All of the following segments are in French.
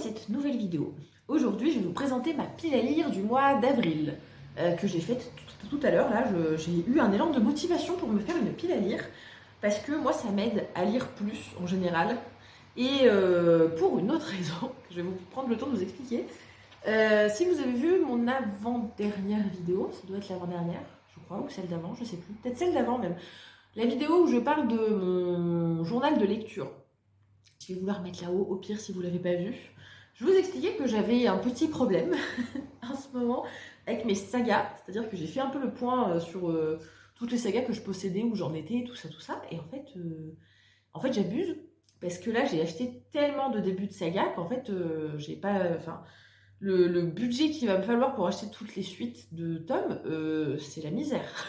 cette nouvelle vidéo. Aujourd'hui, je vais vous présenter ma pile à lire du mois d'avril que j'ai faite tout à l'heure. Là, j'ai eu un élan de motivation pour me faire une pile à lire parce que moi, ça m'aide à lire plus en général et pour une autre raison que je vais vous prendre le temps de vous expliquer. Si vous avez vu mon avant-dernière vidéo, ça doit être l'avant-dernière, je crois, ou celle d'avant, je sais plus, peut-être celle d'avant même. La vidéo où je parle de mon journal de lecture. Je vais vous la remettre là-haut, au pire si vous ne l'avez pas vu. Je vous expliquais que j'avais un petit problème en ce moment avec mes sagas, c'est-à-dire que j'ai fait un peu le point sur toutes les sagas que je possédais, où j'en étais, tout ça, et en fait j'abuse, parce que là j'ai acheté tellement de débuts de saga qu'en fait j'ai pas, le budget qu'il va me falloir pour acheter toutes les suites de tomes, c'est la misère.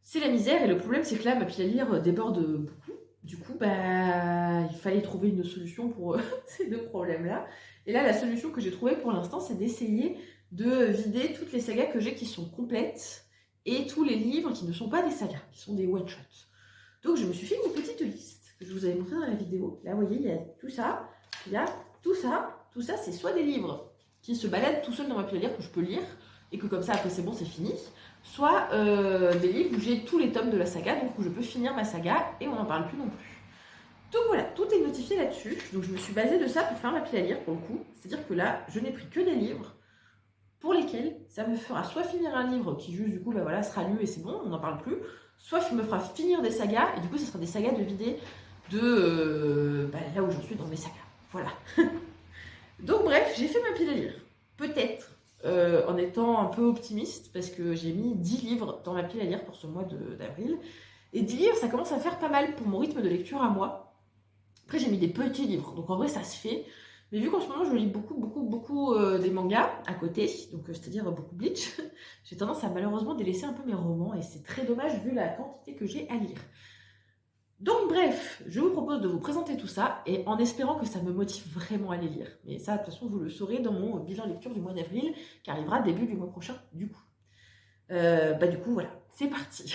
C'est la misère, et le problème c'est que là ma pile à lire déborde beaucoup. Du coup, il fallait trouver une solution pour ces deux problèmes-là. Et là, la solution que j'ai trouvée pour l'instant, c'est d'essayer de vider toutes les sagas que j'ai qui sont complètes et tous les livres qui ne sont pas des sagas, qui sont des one-shots. Donc, je me suis fait une petite liste que je vous avais montrée dans la vidéo. Là, vous voyez, il y a tout ça, il y a tout ça. Tout ça, c'est soit des livres qui se baladent tout seuls dans ma pile à lire que je peux lire et que comme ça, après, c'est bon, c'est fini. Soit des livres où j'ai tous les tomes de la saga, donc où je peux finir ma saga et on n'en parle plus non plus. Donc voilà, tout est notifié là-dessus. Donc je me suis basée de ça pour faire ma pile à lire pour le coup. C'est-à-dire que là, je n'ai pris que des livres pour lesquels ça me fera soit finir un livre qui juste du coup sera lu et c'est bon, on n'en parle plus, soit me fera finir des sagas et du coup ce sera des sagas de vider de là où j'en suis dans mes sagas. Voilà. Donc bref, j'ai fait ma pile à lire. Peut-être en étant un peu optimiste, parce que j'ai mis 10 livres dans ma pile à lire pour ce mois d'avril. Et 10 livres, ça commence à faire pas mal pour mon rythme de lecture à moi. Après, j'ai mis des petits livres, donc en vrai, ça se fait. Mais vu qu'en ce moment, je lis beaucoup des mangas à côté, donc c'est-à-dire beaucoup Bleach, j'ai tendance à malheureusement délaisser un peu mes romans, et c'est très dommage vu la quantité que j'ai à lire. Donc bref, je vous propose de vous présenter tout ça, et en espérant que ça me motive vraiment à les lire. Mais ça, de toute façon, vous le saurez dans mon bilan lecture du mois d'avril, qui arrivera début du mois prochain, du coup. Du coup, voilà, c'est parti.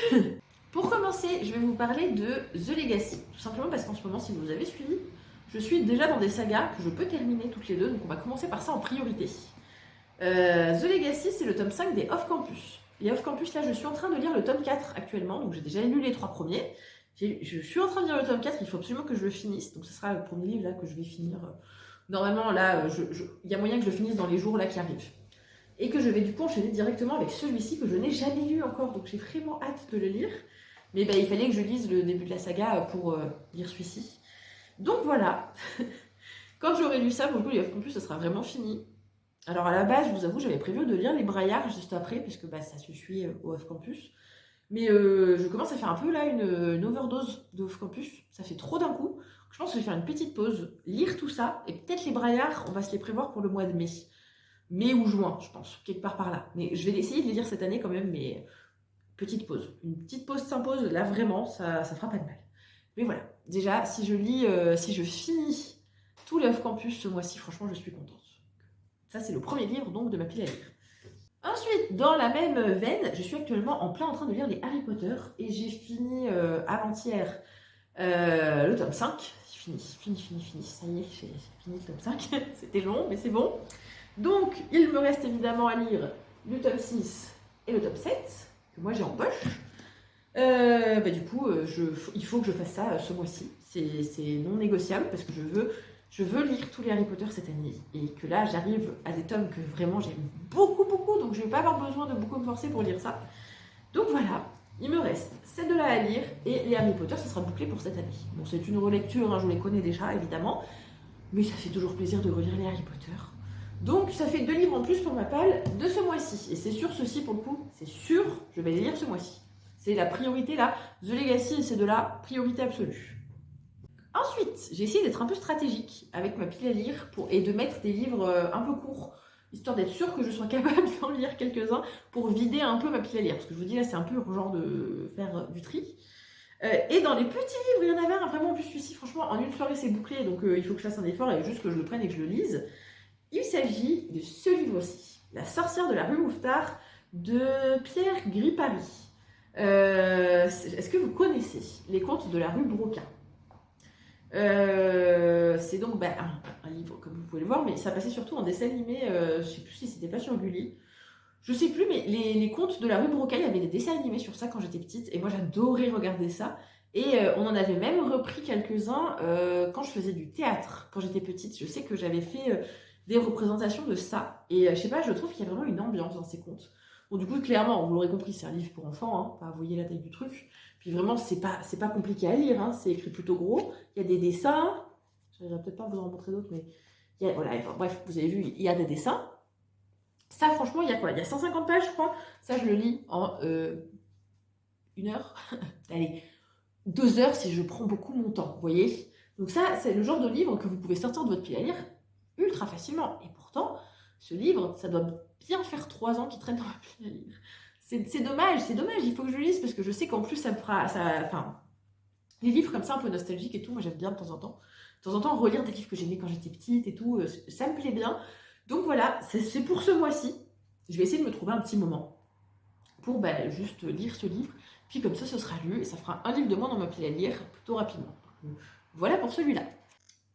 Pour commencer, je vais vous parler de The Legacy, tout simplement parce qu'en ce moment, si vous avez suivi, je suis déjà dans des sagas que je peux terminer toutes les deux, donc on va commencer par ça en priorité. The Legacy, c'est le tome 5 des Off Campus. Les Off Campus, là, je suis en train de lire le tome 4 actuellement, donc j'ai déjà lu les 3 premiers. Je suis en train de lire le tome 4, il faut absolument que je le finisse, donc ce sera le premier livre là que je vais finir. Normalement, là, il y a moyen que je le finisse dans les jours là qui arrivent. Et que je vais du coup enchaîner directement avec celui-ci que je n'ai jamais lu encore, donc j'ai vraiment hâte de le lire. Mais il fallait que je lise le début de la saga pour lire celui-ci. Donc voilà, quand j'aurai lu ça, pour le coup, les Off Campus, ça sera vraiment fini. Alors à la base, je vous avoue, j'avais prévu de lire les Braillards juste après, puisque ça se suit au Off Campus. Mais je commence à faire un peu là une overdose de Off Campus, ça fait trop d'un coup. Je pense que je vais faire une petite pause, lire tout ça, et peut-être les Braillards, on va se les prévoir pour le mois de mai. Mai ou juin, je pense, quelque part par là. Mais je vais essayer de les lire cette année quand même, mais petite pause. Une petite pause s'impose, là vraiment, ça fera pas de mal. Mais voilà, déjà, si je finis tout l'Off Campus ce mois-ci, franchement, je suis contente. Ça, c'est le premier livre donc de ma pile à lire. Ensuite, dans la même veine, je suis actuellement en train de lire les Harry Potter et j'ai fini avant-hier le tome 5. Fini. Ça y est, j'ai fini le tome 5. C'était long, mais c'est bon. Donc, il me reste évidemment à lire le tome 6 et le tome 7, que moi j'ai en poche. Du coup, il faut que je fasse ça ce mois-ci. C'est non négociable parce que je veux lire tous les Harry Potter cette année. Et que là, j'arrive à des tomes que vraiment j'aime beaucoup, donc je ne vais pas avoir besoin de beaucoup me forcer pour lire ça. Donc voilà, il me reste ces deux-là à lire et les Harry Potter, ça sera bouclé pour cette année. Bon, c'est une relecture, hein, je les connais déjà, évidemment. Mais ça fait toujours plaisir de relire les Harry Potter. Donc ça fait 2 livres en plus pour ma palle de ce mois-ci. Et c'est sûr, ceci pour le coup, c'est sûr, je vais les lire ce mois-ci. C'est la priorité là. The Legacy, c'est de la priorité absolue. Ensuite, j'ai essayé d'être un peu stratégique avec ma pile à lire et de mettre des livres un peu courts, histoire d'être sûr que je sois capable d'en lire quelques-uns pour vider un peu ma pile à lire. Parce que je vous dis là, c'est un peu urgent de faire du tri. Et dans les petits livres, il y en avait un vraiment, en plus celui-ci, franchement, en une soirée c'est bouclé, donc il faut que je fasse un effort et juste que je le prenne et que je le lise. Il s'agit de ce livre-ci, La sorcière de la rue Mouffetard de Pierre Gripari. Est-ce que vous connaissez les contes de la rue Broca? C'est donc un livre, comme vous pouvez le voir, mais ça passait surtout en dessin animé, je sais plus si c'était pas sur Gulli. Je sais plus, mais les contes de la rue Brocaille avaient des dessins animés sur ça quand j'étais petite, et moi j'adorais regarder ça. Et on en avait même repris quelques-uns quand je faisais du théâtre, quand j'étais petite. Je sais que j'avais fait des représentations de ça, et je sais pas, je trouve qu'il y a vraiment une ambiance dans ces contes. Bon, du coup, clairement, vous l'aurez compris, c'est un livre pour enfants, hein, pas, vous voyez la taille du truc. Puis vraiment, c'est pas compliqué à lire, hein, c'est écrit plutôt gros. Il y a des dessins, j'arriverai peut-être pas à vous en montrer d'autres, mais voilà, enfin, bref, vous avez vu, il y a des dessins. Ça, franchement, il y a quoi? Il y a 150 pages, je crois. Ça, je le lis en 1 heure. Allez, 2 heures si je prends beaucoup mon temps, vous voyez? Donc ça, c'est le genre de livre que vous pouvez sortir de votre pile à lire ultra facilement. Et pourtant, ce livre, ça doit bien faire 3 ans qu'il traîne dans ma pile à lire. C'est dommage, il faut que je le lise parce que je sais qu'en plus, ça me fera... Enfin, les livres comme ça, un peu nostalgiques et tout, moi j'aime bien de temps en temps. De temps en temps, relire des livres que j'aimais quand j'étais petite et tout, ça me plaît bien. Donc voilà, c'est pour ce mois-ci. Je vais essayer de me trouver un petit moment pour juste lire ce livre. Puis comme ça, ce sera lu et ça fera un livre de moins dans ma pile à lire plutôt rapidement. Voilà pour celui-là.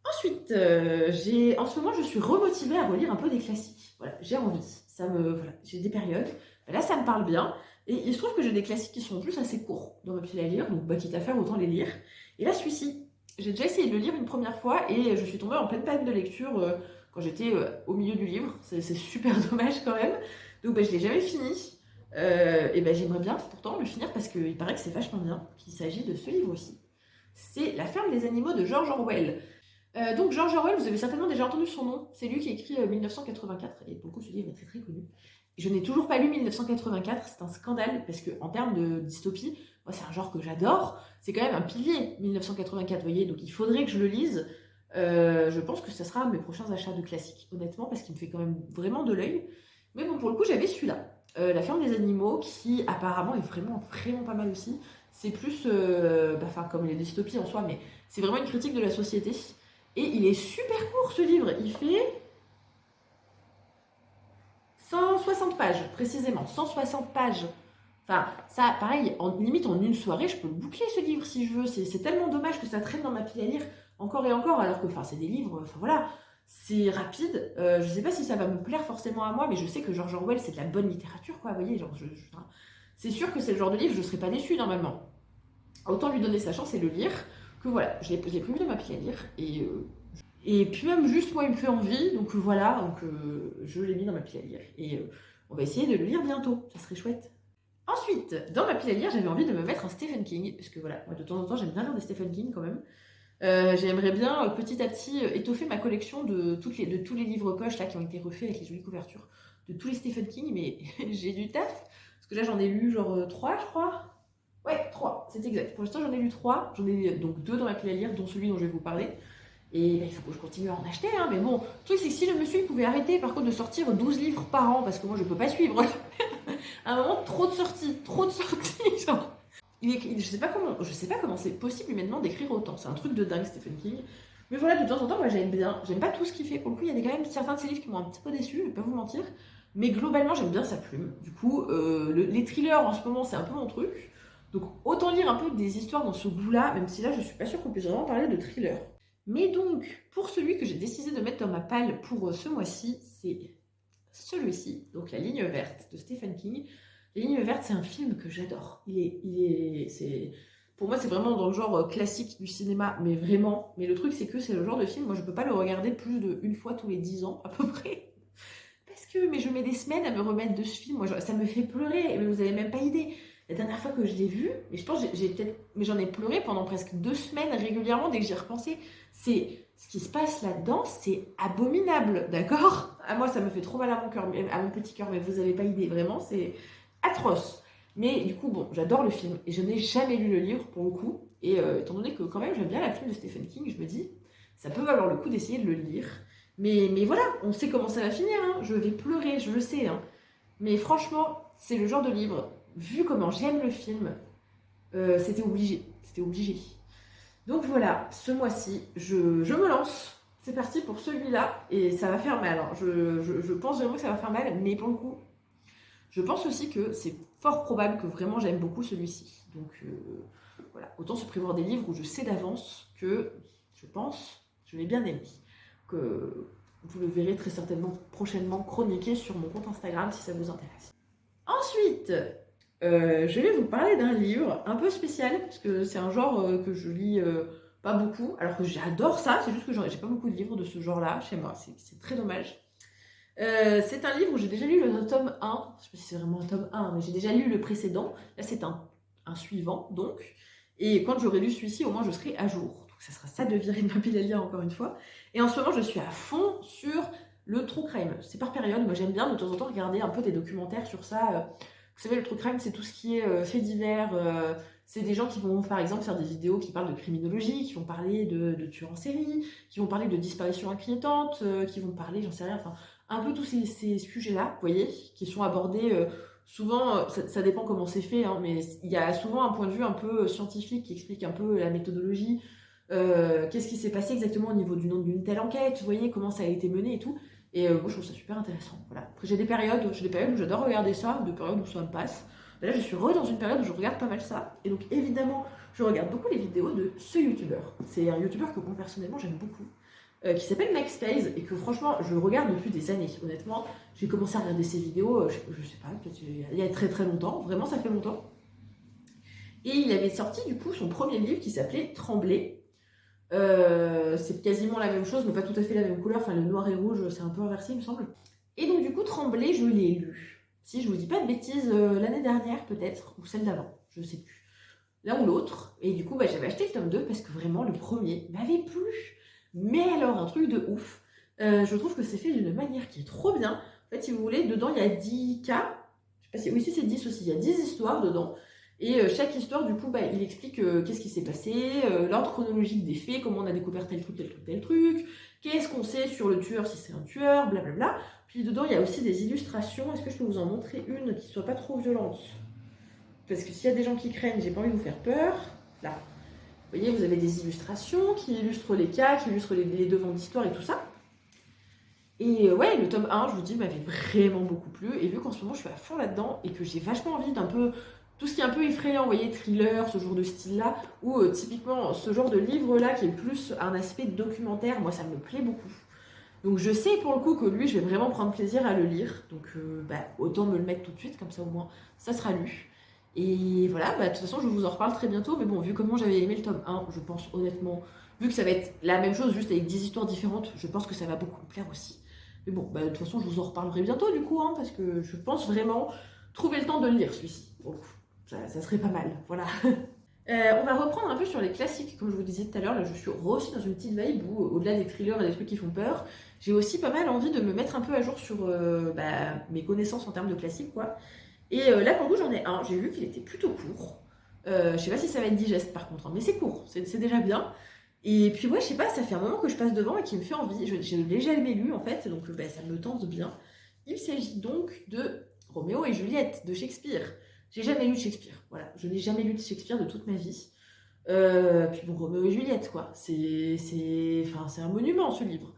Ensuite, en ce moment, je suis remotivée à relire un peu des classiques. Voilà, j'ai envie. Voilà, j'ai des périodes. Là, ça me parle bien. Et il se trouve que j'ai des classiques qui sont en plus assez courts dans ma pile à lire. Donc, quitte à faire, autant les lire. Et là, celui-ci, j'ai déjà essayé de le lire une première fois et je suis tombée en pleine panne de lecture quand j'étais au milieu du livre. C'est super dommage quand même. Donc, je ne l'ai jamais fini. Et j'aimerais bien pourtant le finir parce qu'il paraît que c'est vachement bien, qu'il s'agit de ce livre aussi. C'est La ferme des animaux de George Orwell. Donc George Orwell, vous avez certainement déjà entendu son nom. C'est lui qui a écrit 1984 et pour le coup ce livre est très très connu. Je n'ai toujours pas lu 1984, c'est un scandale parce que en termes de dystopie, moi c'est un genre que j'adore. C'est quand même un pilier 1984, vous voyez, donc il faudrait que je le lise. Je pense que ce sera mes prochains achats de classiques, honnêtement, parce qu'il me fait quand même vraiment de l'œil. Mais bon, pour le coup, j'avais celui-là. La ferme des animaux, qui apparemment est vraiment, vraiment pas mal aussi. C'est plus, comme les dystopies en soi, mais c'est vraiment une critique de la société. Et il est super court ce livre. Il fait 160 pages, précisément. 160 pages. Enfin, ça, pareil, limite en une soirée, je peux le boucler ce livre si je veux. C'est tellement dommage que ça traîne dans ma pile à lire encore et encore, alors que c'est des livres, voilà, c'est rapide. Je sais pas si ça va me plaire forcément à moi, mais je sais que George Orwell, c'est de la bonne littérature, quoi. Vous voyez, genre, c'est sûr que c'est le genre de livre, je serais pas déçue normalement. Autant lui donner sa chance et le lire, que voilà, je l'ai prévu dans ma pile à lire, et puis même juste moi il me fait envie, donc voilà, donc je l'ai mis dans ma pile à lire, et on va essayer de le lire bientôt, ça serait chouette. Ensuite, dans ma pile à lire, j'avais envie de me mettre un Stephen King, parce que voilà, moi de temps en temps j'aime bien lire des Stephen King quand même. J'aimerais bien petit à petit étoffer ma collection de tous les livres poches là qui ont été refaits avec les jolies couvertures de tous les Stephen King, mais j'ai du taf, parce que là j'en ai lu genre 3 je crois. Ouais, 3, c'est exact. Pour l'instant j'en ai lu 3, j'en ai donc 2 dans ma pile à lire, dont celui dont je vais vous parler. Et il faut que je continue à en acheter, hein. Mais bon, le truc c'est que si le monsieur il pouvait arrêter par contre de sortir 12 livres par an, parce que moi je peux pas suivre. À un moment, trop de sorties, genre. Je sais pas comment c'est possible humainement d'écrire autant. C'est un truc de dingue, Stephen King. Mais voilà, de temps en temps, moi j'aime bien. J'aime pas tout ce qu'il fait. Pour le coup, il y a quand même certains de ses livres qui m'ont un petit peu déçu, je vais pas vous mentir. Mais globalement, j'aime bien sa plume. Du coup, les thrillers en ce moment, c'est un peu mon truc. Donc autant lire un peu des histoires dans ce goût-là, même si là, je suis pas sûre qu'on puisse vraiment parler de thriller. Mais donc, pour celui que j'ai décidé de mettre dans ma palle pour ce mois-ci, c'est celui-ci, donc La Ligne Verte de Stephen King. La Ligne Verte, c'est un film que j'adore. Pour moi, c'est vraiment dans le genre classique du cinéma, mais vraiment. Mais le truc, c'est que c'est le genre de film, moi, je peux pas le regarder plus d'une fois tous les 10 ans, à peu près. Mais je mets des semaines à me remettre de ce film. Moi, ça me fait pleurer, mais vous avez même pas idée. La dernière fois que je l'ai vu, mais je pense mais j'en ai pleuré pendant presque 2 semaines régulièrement dès que j'y repensais. Ce qui se passe là-dedans, c'est abominable, d'accord? À moi, ça me fait trop mal à mon cœur, à mon petit cœur, mais vous avez pas idée, vraiment, c'est atroce. Mais du coup, bon, j'adore le film et je n'ai jamais lu le livre pour le coup. Et étant donné que quand même j'aime bien la plume de Stephen King, je me dis, ça peut valoir le coup d'essayer de le lire. Mais voilà, on sait comment ça va finir, hein. Je vais pleurer, je le sais, hein. Mais franchement, c'est le genre de livre, vu comment j'aime le film, c'était obligé. C'était obligé. Donc voilà, ce mois-ci, je me lance. C'est parti pour celui-là. Et ça va faire mal. Alors, je pense vraiment que ça va faire mal. Mais pour le coup, je pense aussi que c'est fort probable que vraiment j'aime beaucoup celui-ci. Donc voilà, autant se prévoir des livres où je sais d'avance que je pense. Je l'ai bien aimé. Que vous le verrez très certainement prochainement chroniqué sur mon compte Instagram si ça vous intéresse. Ensuite, je vais vous parler d'un livre un peu spécial, parce que c'est un genre que je lis pas beaucoup, alors que j'adore ça, c'est juste que j'ai pas beaucoup de livres de ce genre-là chez moi, c'est très dommage. C'est un livre où j'ai déjà lu le tome 1, je sais pas si c'est vraiment un tome 1, mais j'ai déjà lu le précédent, là c'est un suivant donc, et quand j'aurai lu celui-ci, au moins je serai à jour. Donc ça sera ça de virer de ma pile à lire encore une fois. Et en ce moment, je suis à fond sur le true crime. C'est par période, moi j'aime bien de temps en temps regarder un peu des documentaires sur ça. Vous savez, le true crime, c'est tout ce qui est faits divers. C'est des gens qui vont, par exemple, faire des vidéos qui parlent de criminologie, qui vont parler de tueurs en série, qui vont parler de disparitions inquiétantes, qui vont parler, j'en sais rien, enfin, un peu tous ces sujets-là, vous voyez, qui sont abordés souvent, ça dépend comment c'est fait, hein, mais il y a souvent un point de vue un peu scientifique qui explique un peu la méthodologie, qu'est-ce qui s'est passé exactement au niveau d'une telle enquête, vous voyez, comment ça a été mené et tout. Et moi, je trouve ça super intéressant. Voilà. Après, j'ai des périodes où j'adore regarder ça, des périodes où ça me passe. Mais là, je suis dans une période où je regarde pas mal ça. Et donc, évidemment, je regarde beaucoup les vidéos de ce youtubeur. C'est un youtubeur que moi, personnellement, j'aime beaucoup, qui s'appelle MaxPace, et que franchement, je regarde depuis des années. Honnêtement, j'ai commencé à regarder ses vidéos, je sais pas, peut-être il y a très très longtemps. Vraiment, ça fait longtemps. Et il avait sorti, du coup, son premier livre qui s'appelait Trembler. C'est quasiment la même chose, mais pas tout à fait la même couleur. Enfin, le noir et rouge, c'est un peu inversé, il me semble. Et donc, du coup, Trembler, je l'ai lu. Si je vous dis pas de bêtises, l'année dernière, peut-être, ou celle d'avant, je sais plus. L'un ou l'autre. Et du coup, bah, j'avais acheté le tome 2 parce que vraiment, le premier m'avait plu. Mais alors, un truc de ouf. Je trouve que c'est fait d'une manière qui est trop bien. En fait, si vous voulez, dedans, il y a 10 cas. Je sais pas si... Oui, si c'est 10 aussi. Il y a 10 histoires dedans. Et chaque histoire, du coup, bah, il explique qu'est-ce qui s'est passé, l'ordre chronologique des faits, comment on a découvert tel truc, tel truc, tel truc, qu'est-ce qu'on sait sur le tueur, si c'est un tueur, blablabla. Puis dedans, il y a aussi des illustrations. Est-ce que je peux vous en montrer une qui soit pas trop violente? Parce que s'il y a des gens qui craignent, j'ai pas envie de vous faire peur. Là. Vous voyez, vous avez des illustrations qui illustrent les cas, qui illustrent les devants d'histoire et tout ça. Et ouais, le tome 1, je vous dis, m'avait vraiment beaucoup plu. Et vu qu'en ce moment, je suis à fond là-dedans et que j'ai vachement envie d'un peu... Tout ce qui est un peu effrayant, vous voyez, thriller, ce genre de style-là, ou typiquement ce genre de livre-là qui est plus un aspect documentaire, moi ça me plaît beaucoup. Donc je sais pour le coup que lui, je vais vraiment prendre plaisir à le lire. Donc bah, autant me le mettre tout de suite, comme ça au moins ça sera lu. Et voilà, bah, de toute façon je vous en reparle très bientôt, mais bon, vu comment j'avais aimé le tome 1, je pense honnêtement, vu que ça va être la même chose, juste avec 10 histoires différentes, je pense que ça va beaucoup me plaire aussi. Mais bon, bah, de toute façon je vous en reparlerai bientôt du coup, hein, parce que je pense vraiment trouver le temps de le lire celui-ci. Bon, ça serait pas mal, voilà. On va reprendre un peu sur les classiques, comme je vous disais tout à l'heure. Là, je suis aussi dans une petite vibe où, au-delà des thrillers et des trucs qui font peur, j'ai aussi pas mal envie de me mettre un peu à jour sur mes connaissances en termes de classiques, quoi. Et là, pour le coup, j'en ai un. J'ai vu qu'il était plutôt court. Je sais pas si ça va être digeste, par contre, hein, mais c'est court, c'est déjà bien. Et puis, ouais, je sais pas, ça fait un moment que je passe devant et qui me fait envie. Je l'ai jamais lu, en fait, donc ça me tente bien. Il s'agit donc de Roméo et Juliette, de Shakespeare. J'ai jamais lu de Shakespeare, voilà. Je n'ai jamais lu de Shakespeare de toute ma vie. Puis bon, Roméo et Juliette, quoi. C'est un monument, ce livre.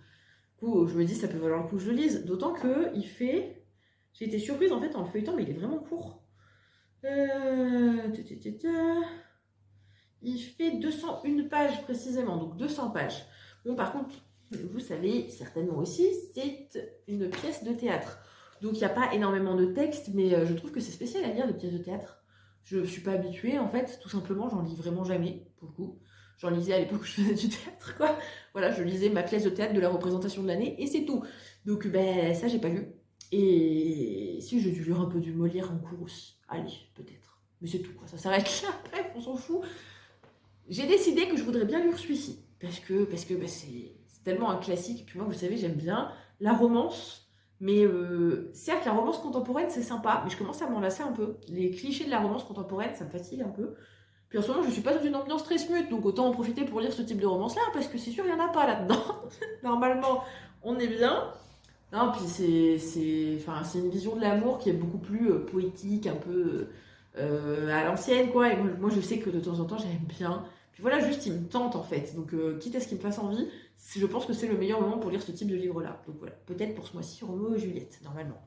Du coup, je me dis, ça peut valoir le coup que je le lise. D'autant que il fait... J'ai été surprise, en fait, en le feuilletant, mais il est vraiment court. Il fait 201 pages, précisément. Donc 200 pages. Bon, par contre, vous savez certainement aussi, c'est une pièce de théâtre. Donc il n'y a pas énormément de texte, mais je trouve que c'est spécial à lire des pièces de théâtre. Je ne suis pas habituée, en fait, tout simplement, j'en lis vraiment jamais, pour le coup. J'en lisais à l'époque où je faisais du théâtre, quoi. Voilà, je lisais ma pièce de théâtre de la représentation de l'année, et c'est tout. Donc ça, j'ai pas lu. Et si, j'ai dû lire un peu du Molière en cours aussi. Allez, peut-être. Mais c'est tout, quoi. Ça s'arrête là, bref, on s'en fout. J'ai décidé que je voudrais bien lire celui-ci, parce que c'est tellement un classique. Puis moi, vous savez, j'aime bien la romance. Mais certes, la romance contemporaine, c'est sympa, mais je commence à m'en lasser un peu. Les clichés de la romance contemporaine, ça me fatigue un peu. Puis en ce moment, je suis pas dans une ambiance très smooth, donc autant en profiter pour lire ce type de romance-là, parce que c'est sûr, il n'y en a pas là-dedans. Normalement, on est bien. Non, puis c'est une vision de l'amour qui est beaucoup plus poétique, un peu à l'ancienne, quoi. Et moi, je sais que de temps en temps, j'aime bien. Puis voilà, juste, il me tente, en fait. Donc, quitte à ce qu'il me fasse envie, je pense que c'est le meilleur moment pour lire ce type de livre-là. Donc voilà, peut-être pour ce mois-ci, Roméo et Juliette, normalement.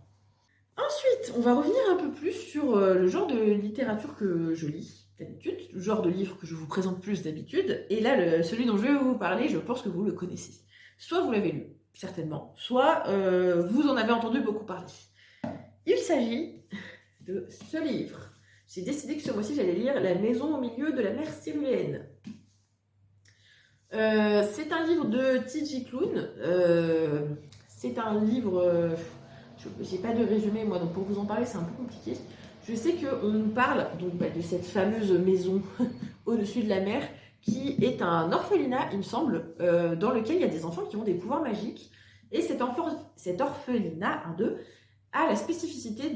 Ensuite, on va revenir un peu plus sur le genre de littérature que je lis d'habitude, le genre de livre que je vous présente plus d'habitude. Et là, celui dont je vais vous parler, je pense que vous le connaissez. Soit vous l'avez lu, certainement, soit vous en avez entendu beaucoup parler. Il s'agit de ce livre. J'ai décidé que ce mois-ci, j'allais lire La maison au milieu de la mer Syrienne. C'est un livre de T.J. Klune. C'est un livre... j'ai pas de résumé, moi, donc pour vous en parler, c'est un peu compliqué. Je sais qu'on nous parle donc, de cette fameuse maison au-dessus de la mer, qui est un orphelinat, il me semble, dans lequel il y a des enfants qui ont des pouvoirs magiques. Et cet orphelinat, a la spécificité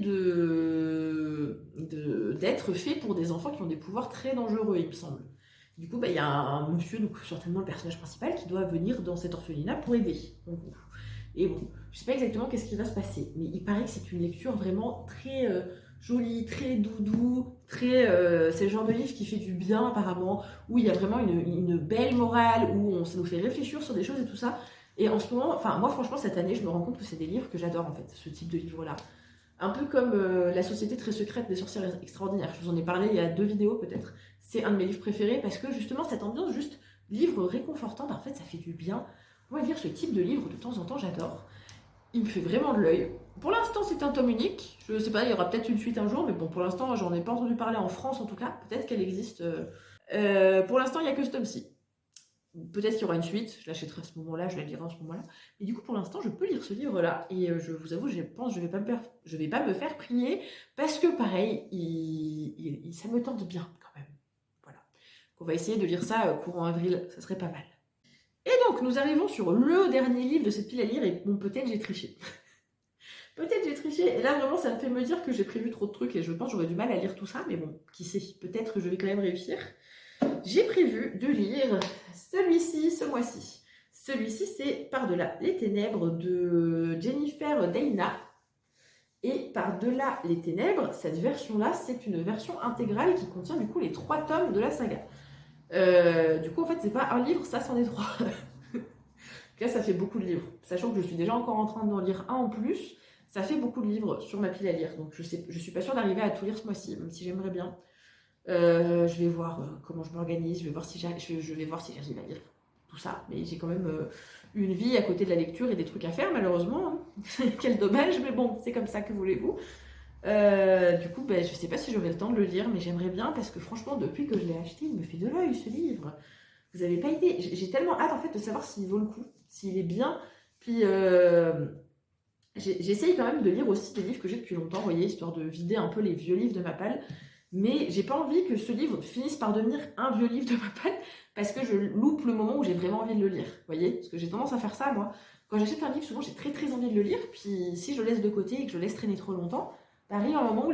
d'être fait pour des enfants qui ont des pouvoirs très dangereux, il me semble. Du coup, il y a un monsieur, donc certainement le personnage principal, qui doit venir dans cet orphelinat pour aider. Et bon, je sais pas exactement qu'est-ce qui va se passer, mais il paraît que c'est une lecture vraiment très jolie, très doudou, c'est le genre de livre qui fait du bien apparemment, où il y a vraiment une belle morale, où ça nous fait réfléchir sur des choses et tout ça. Et en ce moment, enfin moi franchement cette année, je me rends compte que c'est des livres que j'adore en fait, ce type de livre-là. Un peu comme La société très secrète des sorcières extraordinaires. Je vous en ai parlé il y a 2 vidéos peut-être. C'est un de mes livres préférés parce que justement cette ambiance juste livre réconfortant, en fait ça fait du bien. Moi lire ce type de livre de temps en temps j'adore. Il me fait vraiment de l'œil. Pour l'instant c'est un tome unique. Je sais pas, il y aura peut-être une suite un jour, mais bon pour l'instant j'en ai pas entendu parler en France en tout cas. Peut-être qu'elle existe. Pour l'instant il n'y a que ce tome-ci. Peut-être qu'il y aura une suite, je l'achèterai à ce moment-là, je la lirai à ce moment-là. Et du coup, pour l'instant, je peux lire ce livre-là. Et je vous avoue, je pense que je vais pas me faire prier, parce que pareil, ça me tente bien quand même. Voilà. On va essayer de lire ça courant avril, ça serait pas mal. Et donc, nous arrivons sur le dernier livre de cette pile à lire, et bon, peut-être j'ai triché. Peut-être j'ai triché, et là vraiment ça me fait me dire que j'ai prévu trop de trucs, et je pense que j'aurais du mal à lire tout ça, mais bon, qui sait, peut-être que je vais quand même réussir. J'ai prévu de lire celui-ci ce mois-ci. Celui-ci, c'est Par-delà les ténèbres de Jennifer Doudna. Et Par-delà les ténèbres, cette version-là, c'est une version intégrale qui contient du coup les 3 tomes de la saga. Du coup, en fait, c'est pas un livre, ça c'en est 3. Là, ça fait beaucoup de livres. Sachant que je suis déjà encore en train d'en lire un en plus, ça fait beaucoup de livres sur ma pile à lire. Donc je suis pas sûre d'arriver à tout lire ce mois-ci, même si j'aimerais bien. Je vais voir comment je m'organise, je vais voir si j'arrive à lire tout ça. Mais j'ai quand même une vie à côté de la lecture et des trucs à faire, malheureusement. Hein. Quel dommage, mais bon, c'est comme ça, que voulez-vous. Du coup, je sais pas si j'aurai le temps de le lire, mais j'aimerais bien, parce que franchement, depuis que je l'ai acheté, il me fait de l'œil, ce livre. Vous avez pas idée. J'ai tellement hâte, en fait, de savoir s'il vaut le coup, s'il est bien. Puis, j'essaye quand même de lire aussi des livres que j'ai depuis longtemps, vous voyez, histoire de vider un peu les vieux livres de ma palle. Mais j'ai pas envie que ce livre finisse par devenir un vieux livre de ma palle, parce que je loupe le moment où j'ai vraiment envie de le lire. Vous voyez, parce que j'ai tendance à faire ça, moi. Quand j'achète un livre, souvent j'ai très très envie de le lire, puis si je le laisse de côté et que je le laisse traîner trop longtemps, arrive un moment où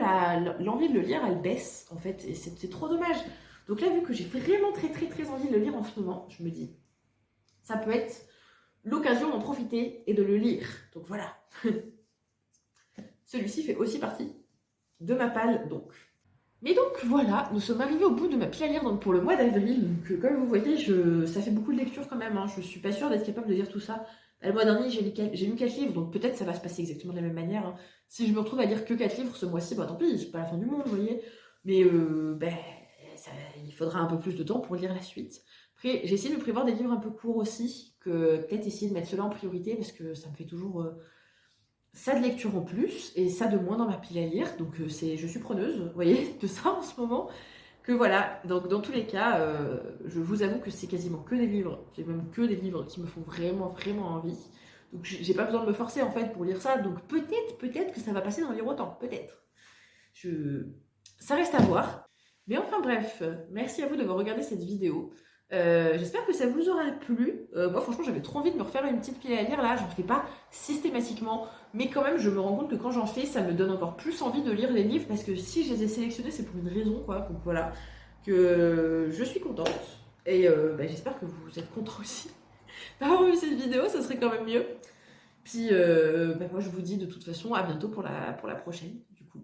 l'envie de le lire, elle baisse, en fait, et c'est trop dommage. Donc là, vu que j'ai vraiment très très très envie de le lire en ce moment, je me dis, ça peut être l'occasion d'en profiter et de le lire. Donc voilà. Celui-ci fait aussi partie de ma palle, donc. Mais donc voilà, nous sommes arrivés au bout de ma pile à lire donc pour le mois d'avril. Donc comme vous voyez, ça fait beaucoup de lectures quand même. Hein. Je suis pas sûre d'être capable de lire tout ça. Le mois dernier, j'ai lu 4 livres, donc peut-être ça va se passer exactement de la même manière. Hein. Si je me retrouve à lire que 4 livres ce mois-ci, tant pis, c'est pas la fin du monde, vous voyez. Mais il faudra un peu plus de temps pour lire la suite. Après, j'ai essayé de prévoir des livres un peu courts aussi, que peut-être essayer de mettre cela en priorité, parce que ça me fait toujours... ça de lecture en plus, et ça de moins dans ma pile à lire, donc je suis preneuse, vous voyez, de ça en ce moment, que voilà, donc dans tous les cas, je vous avoue que c'est quasiment que des livres, c'est même que des livres qui me font vraiment, vraiment envie, donc j'ai pas besoin de me forcer en fait pour lire ça, donc peut-être que ça va passer d'en lire autant, peut-être. Ça reste à voir, mais enfin bref, merci à vous d'avoir regardé cette vidéo. J'espère que ça vous aura plu. Moi franchement j'avais trop envie de me refaire une petite pile à lire là, j'en fais pas systématiquement, mais quand même je me rends compte que quand j'en fais ça me donne encore plus envie de lire les livres, parce que si je les ai sélectionnés c'est pour une raison quoi, donc voilà, que je suis contente, et j'espère que vous êtes contents aussi d'avoir vu cette vidéo, ça serait quand même mieux. Puis moi je vous dis de toute façon à bientôt pour la prochaine du coup.